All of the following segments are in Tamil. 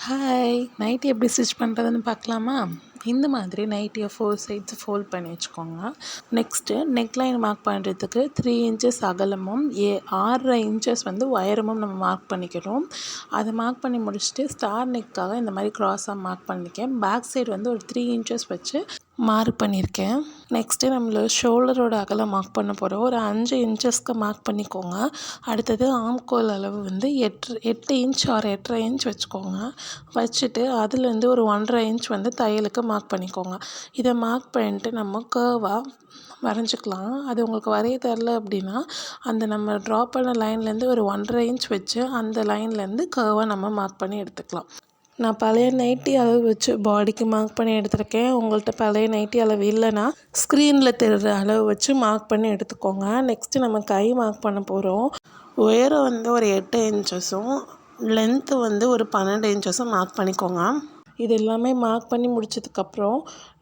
ஹாய், நைட்டி எப்படி ஸ்டிச் பண்ணுறதுன்னு பார்க்கலாமா? இந்த மாதிரி நைட்டியை 4 சைட்ஸ் ஃபோல்ட் பண்ணி வச்சுக்கோங்க. நெக்ஸ்ட்டு நெக்லைன் மார்க் பண்ணுறதுக்கு 3 இன்ச்சஸ் அகலமும் 6.5 இன்ச்சஸ் உயரமும் நம்ம மார்க் பண்ணிக்கிறோம். அதை மார்க் பண்ணி முடிச்சுட்டு ஸ்டார் நெக்காக இந்த மாதிரி க்ராஸாக மார்க் பண்ணியிருக்கேன். பேக் சைடு ஒரு 3 இன்ச்சஸ் வச்சு மார்க் பண்ணியிருக்கேன். நெக்ஸ்ட்டு நம்மளோட ஷோல்டரோட அகலம் மார்க் பண்ண போகிறோம். ஒரு 5 இன்ச்சஸ்க்கு மார்க் பண்ணிக்கோங்க. அடுத்தது ஆம்கோல் அளவு 8 இன்ச் ஆர் 8.5 இன்ச் வச்சுக்கோங்க. வச்சுட்டு அதுலேருந்து ஒரு 1.5 இன்ச் தையலுக்கு மார்க் பண்ணிக்கோங்க. இதை மார்க் பண்ணிட்டு நம்ம கர்வாக வரைஞ்சிக்கலாம். அது உங்களுக்கு வரைய தெரில அப்படின்னா அந்த நம்ம ட்ரா பண்ண லைன்லேருந்து ஒரு 1.5 இன்ச் வச்சு அந்த லைன்லேருந்து கர்வாக நம்ம மார்க் பண்ணி எடுத்துக்கலாம். நான் பழைய நைட்டி அளவு வச்சு பாடிக்கு மார்க் பண்ணி எடுத்திருக்கேன். உங்கள்கிட்ட பழைய நைட்டி அளவு இல்லைன்னா ஸ்க்ரீனில் தெரிகிற அளவு வச்சு மார்க் பண்ணி எடுத்துக்கோங்க. நெக்ஸ்ட்டு நம்ம கை மார்க் பண்ண போகிறோம். உயரம் ஒரு 8 இன்ச்சஸும் லென்த்து ஒரு 12 இன்ச்சஸும் மார்க் பண்ணிக்கோங்க. இது எல்லாமே மார்க் பண்ணி முடிச்சதுக்கப்புறம்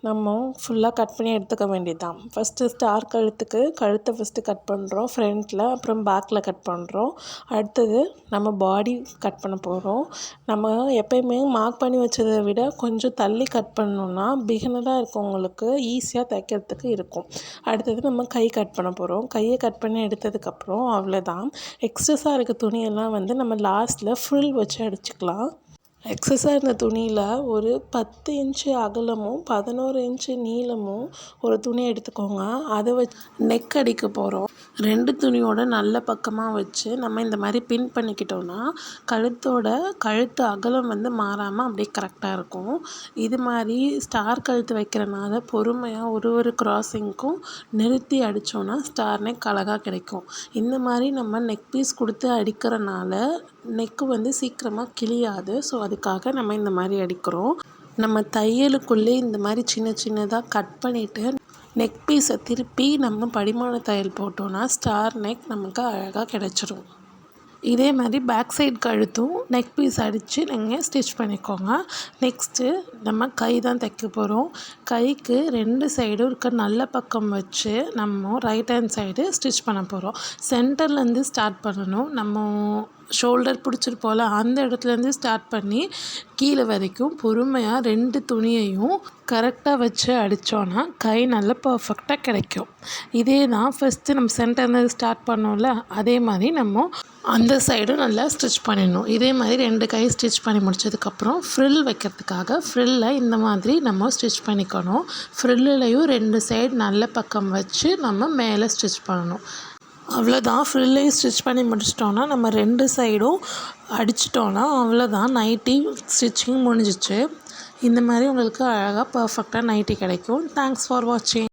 நம்ம ஃபுல்லாக கட் பண்ணி எடுத்துக்க வேண்டியது தான். ஃபஸ்ட்டு ஸ்டார் கழுத்தை ஃபஸ்ட்டு கட் பண்ணுறோம் ஃப்ரண்ட்டில், அப்புறம் பேக்கில் கட் பண்ணுறோம். அடுத்தது நம்ம பாடி கட் பண்ண போகிறோம். நம்ம எப்போயுமே மார்க் பண்ணி வச்சதை விட கொஞ்சம் தள்ளி கட் பண்ணோன்னா பிகினராக இருக்கவங்களுக்கு ஈஸியாக தைக்கிறதுக்கு இருக்கும். அடுத்தது நம்ம கை கட் பண்ண போகிறோம். கையை கட் பண்ணி எடுத்ததுக்கப்புறம் அவ்வளோதான். எக்ஸஸாக இருக்க துணியெல்லாம் நம்ம லாஸ்ட்டில் ஃப்ரில் வச்சு அடிச்சுக்கலாம். எக்ஸஸாக இருந்த துணியில் ஒரு 10 இன்ச்சு அகலமும் 11 இன்ச்சு நீளமும் ஒரு துணி எடுத்துக்கோங்க. அதை வச்சு நெக் அடிக்க போகிறோம். 2 துணியோட நல்ல பக்கமாக வச்சு நம்ம இந்த மாதிரி பின் பண்ணிக்கிட்டோன்னா கழுத்து அகலம் மாறாமல் அப்படியே கரெக்டாக இருக்கும். இது மாதிரி ஸ்டார் கழுத்து வைக்கிறனால பொறுமையாக ஒரு கிராஸிங்க்கும் நிறுத்தி அடித்தோன்னா ஸ்டார் நெக் அழகாக கிடைக்கும். இந்த மாதிரி நம்ம நெக் பீஸ் கொடுத்து அடிக்கிறனால நெக்கு சீக்கிரமாக கிழியாது. ஸோ அதுக்காக நம்ம இந்த மாதிரி அடிக்கிறோம். நம்ம தையலுக்குள்ளே இந்த மாதிரி சின்ன சின்னதாக கட் பண்ணிவிட்டு நெக் பீஸை திருப்பி நம்ம படிமான தையல் போட்டோன்னா ஸ்டார் நெக் நமக்கு அழகாக கிடச்சிரும். இதே மாதிரி பேக் சைடு கழுத்தும் நெக் பீஸ் அடித்து நீங்கள் ஸ்டிச் பண்ணிக்கோங்க. நெக்ஸ்ட்டு நம்ம கை தான் தைக்க போகிறோம். கைக்கு 2 சைடும் இருக்க நல்ல பக்கம் வச்சு நம்ம ரைட் ஹேண்ட் சைடு ஸ்டிச் பண்ண போகிறோம். சென்டர்லேருந்து ஸ்டார்ட் பண்ணணும். நம்ம ஷோல்டர் பிடிச்சிருப்போல அந்த இடத்துலேருந்து ஸ்டார்ட் பண்ணி கீழே வரைக்கும் பொறுமையாக 2 துணியையும் கரெக்டாக வச்சு அடித்தோன்னா கை நல்லா பர்ஃபெக்டாக கிடைக்கும். இதே தான் ஃபஸ்ட்டு நம்ம சென்டர்லேருந்து ஸ்டார்ட் பண்ணோம்ல அதே மாதிரி நம்ம அந்த சைடும் நல்லா ஸ்டிச் பண்ணிடணும். இதே மாதிரி 2 கை ஸ்டிச் பண்ணி முடிச்சதுக்கப்புறம் ஃப்ரில் வைக்கிறதுக்காக ஃப்ரில்லை இந்த மாதிரி நம்ம ஸ்டிச் பண்ணிக்கணும். ஃப்ரில்லையும் 2 சைடு நல்ல பக்கம் வச்சு நம்ம மேலே ஸ்டிச் பண்ணணும். அவ்வளோதான். ஃப்ரில்லையும் ஸ்டிச் பண்ணி முடிச்சிட்டோன்னா நம்ம 2 சைடும் அடிச்சிட்டோன்னா அவ்வளோதான், நைட்டி ஸ்டிச்சிங் முடிஞ்சிச்சு. இந்த மாதிரி உங்களுக்கு அழகாக பர்ஃபெக்டாக நைட்டி கிடைக்கும். தேங்க்ஸ் ஃபார் வாட்சிங்.